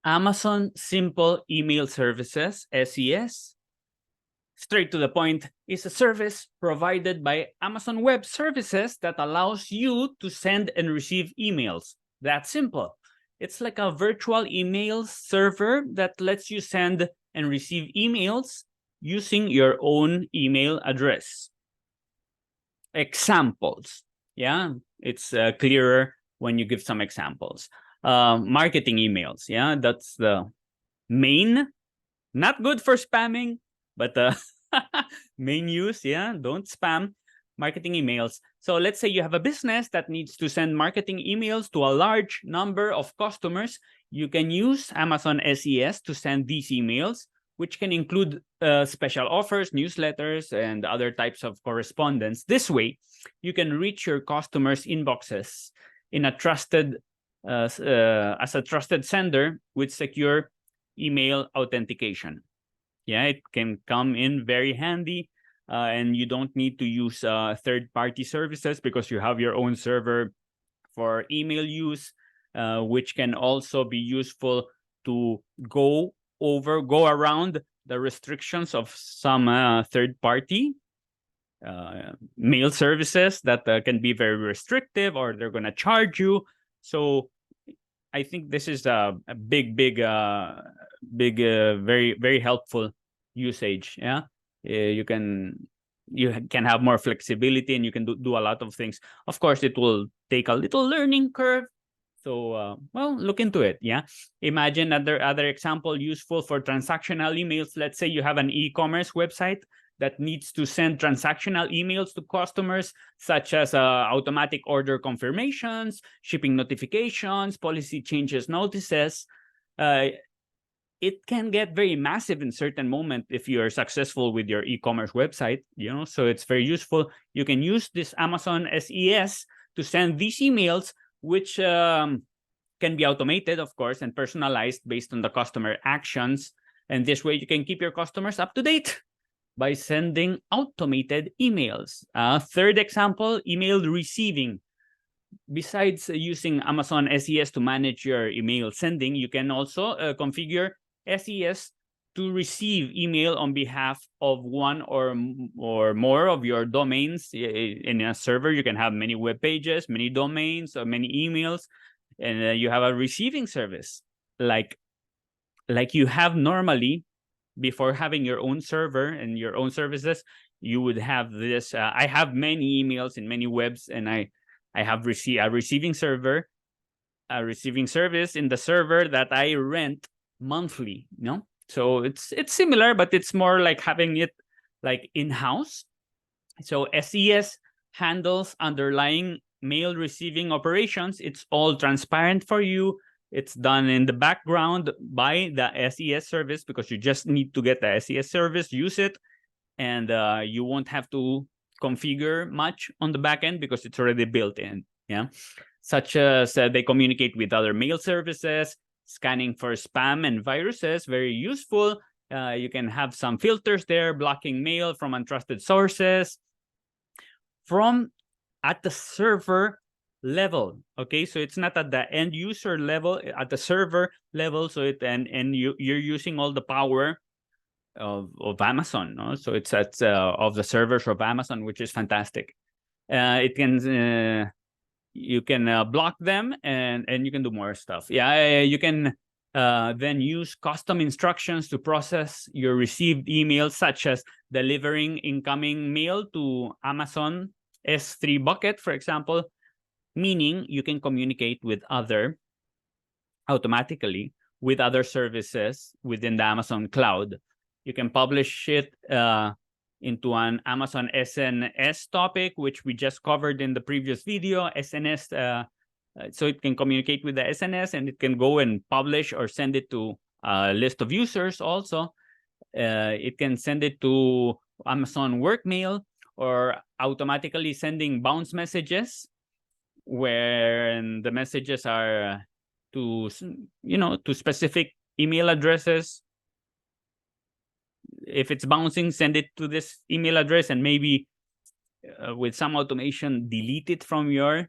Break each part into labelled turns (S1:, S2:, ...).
S1: Amazon Simple Email Services, SES, straight to the point, is a service provided by Amazon Web Services that allows you to send and receive emails. That's simple. It's like a virtual email server that lets you send and receive emails using your own email address. Examples. Yeah, it's clearer when you give some examples. Marketing emails. Yeah, that's the main. Not good for spamming, but main use. Yeah, don't spam marketing emails. So let's say you have a business that needs to send marketing emails to a large number of customers. You can use Amazon SES to send these emails, which can include special offers, newsletters, and other types of correspondence. This way, you can reach your customers' inboxes in a trusted as a trusted sender with secure email authentication. Yeah, it can come in very handy, and you don't need to use third-party services because you have your own server for email use, which can also be useful to go around the restrictions of some third-party mail services that can be very restrictive, or they're going to charge you. So I think this is a big, very, very helpful usage. Yeah, you can have more flexibility, and you can do a lot of things. Of course, it will take a little learning curve. So, well, look into it. Yeah. Imagine other example useful for transactional emails. Let's say you have an e-commerce website that needs to send transactional emails to customers, such as automatic order confirmations, shipping notifications, policy changes notices. It can get very massive in certain moment if you are successful with your e-commerce website, so it's very useful. You can use this Amazon SES to send these emails, which can be automated, of course, and personalized based on the customer actions. And this way you can keep your customers up to date by sending automated emails. Third example, email receiving. Besides using Amazon SES to manage your email sending, you can also configure SES to receive email on behalf of one or more of your domains. In a server, you can have many web pages, many domains, or many emails, and you have a receiving service like you have normally. Before having your own server and your own services, you would have this. I have many emails in many webs, and I have a receiving server, a receiving service in the server that I rent monthly. So it's similar, but it's more like having it like in-house. So SES handles underlying mail receiving operations. It's all transparent for you. It's done in the background by the SES service, because you just need to get the SES service, use it, and you won't have to configure much on the back end because it's already built in. Yeah, such as they communicate with other mail services, scanning for spam and viruses, very useful. You can have some filters there, blocking mail from untrusted sources. From at the server level, okay, so it's not at the end user level, at the server level. So you're using all the power of Amazon, no? So it's at of the servers of Amazon, which is fantastic. It can you can block them, and you can do more stuff. Yeah, you can then use custom instructions to process your received emails, such as delivering incoming mail to Amazon S3 bucket, for example, meaning you can communicate with automatically with other services within the Amazon cloud. You can publish it into an Amazon SNS topic, which we just covered in the previous video. SNS, so it can communicate with the SNS, and it can go and publish or send it to a list of users also. It can send it to Amazon Workmail, or automatically sending bounce messages, where the messages are to specific email addresses. If it's bouncing, send it to this email address, and maybe with some automation, delete it from your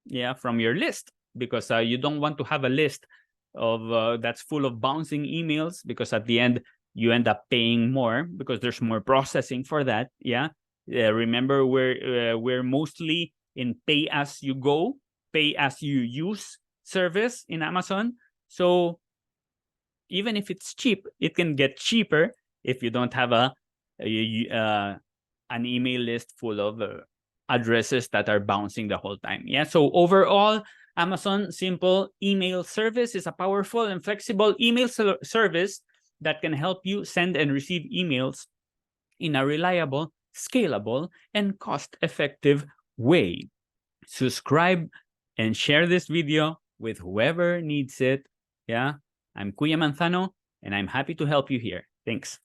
S1: list, because you don't want to have a list that's full of bouncing emails, because at the end you end up paying more because there's more processing for that. Yeah. Remember, we're mostly in pay as you go, pay as you use service in Amazon. So even if it's cheap, it can get cheaper if you don't have an email list full of addresses that are bouncing the whole time. Yeah. So overall, Amazon Simple Email Service is a powerful and flexible email service that can help you send and receive emails in a reliable, scalable, and cost-effective way. Subscribe and share this video with whoever needs it. Yeah. I'm Kuya Manzano, and I'm happy to help you here. Thanks.